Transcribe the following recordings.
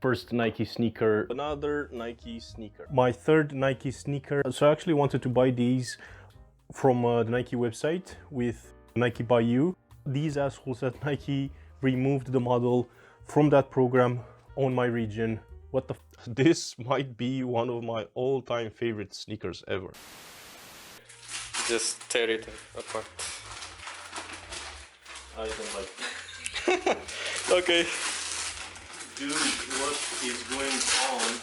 First Nike sneaker, another Nike sneaker. My third Nike sneaker. So I actually wanted to buy these from the Nike website with Nike by You. These assholes at Nike removed the model from that program on my region. What the This might be one of my all-time favorite sneakers ever. Just tear it apart. I don't like it. Okay. Dude, what is going on?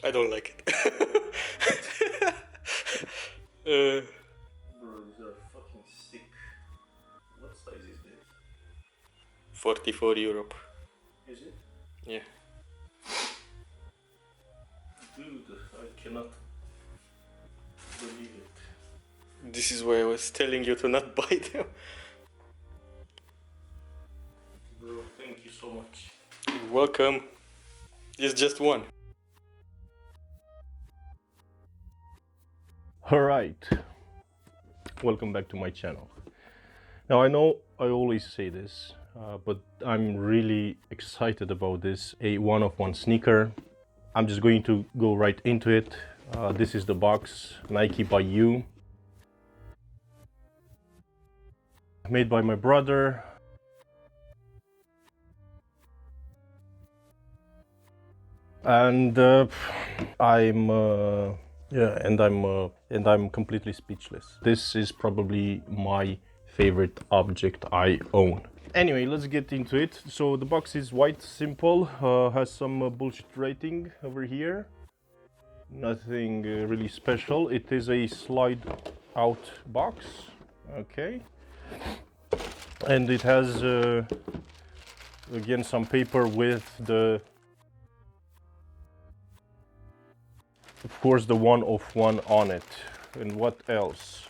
I don't like it. Bro, these are fucking sick. What size is this? 44 Europe. Is it? Yeah. Dude, I cannot believe it. This is why I was telling you to not buy them. Bro, thank you so much. You're welcome. It's just one. Alright, welcome back to my channel. Now I know I always say this, but I'm really excited about this, a one-of-one sneaker. I'm just going to go right into it. This is the box, Nike by You. Made by my brother. And I'm completely speechless. This is probably my favorite object I own. Anyway, let's get into it. So the box is white, simple, has some bullshit rating over here. Nothing really special. It is a slide out box. Okay. And it has again some paper with the, of course, the one-of-one on it. And what else?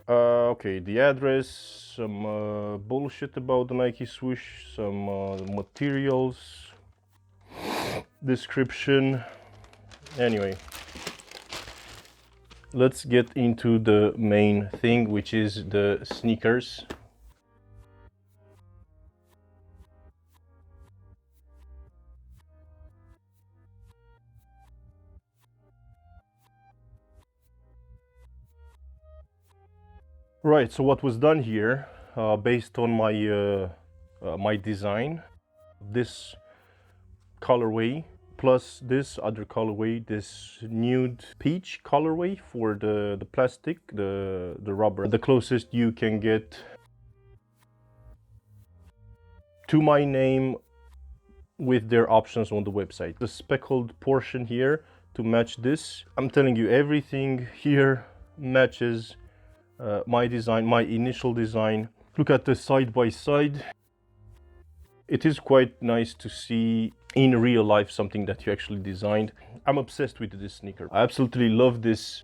Okay, the address, some bullshit about the Nike swoosh, some materials, description. Anyway, let's get into the main thing, which is the sneakers. Right, so what was done here, based on my my design, this colorway plus this other colorway, this nude peach colorway for the plastic, the rubber, the closest you can get to my name with their options on the website. The speckled portion here to match this. I'm telling you, everything here matches my design, my initial design. Look at the side by side. It is quite nice to see in real life something that you actually designed. I'm obsessed with this sneaker. I absolutely love this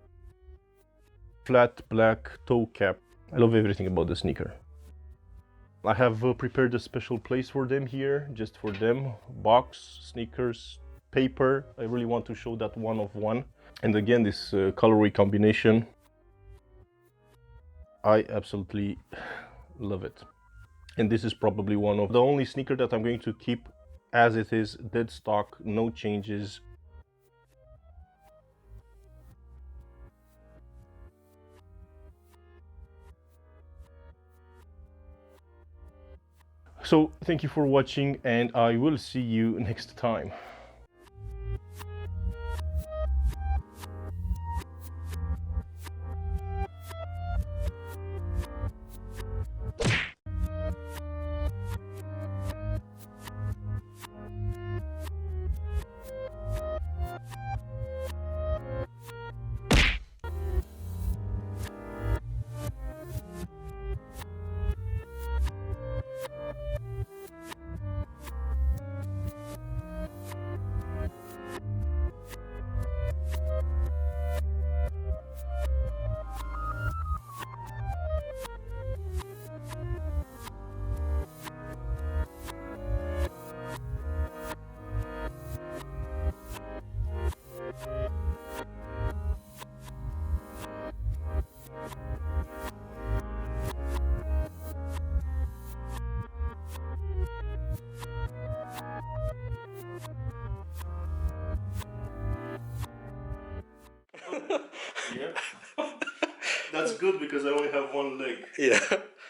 flat black toe cap. I love everything about the sneaker. I have prepared a special place for them here, just for them. Box, sneakers, paper. I really want to show that one-of-one. And again, this colorway combination. I absolutely love it. And this is probably one of the only sneaker that I'm going to keep as it is, dead stock, no changes. So thank you for watching, and I will see you next time. That's good because I only have one leg. Yeah.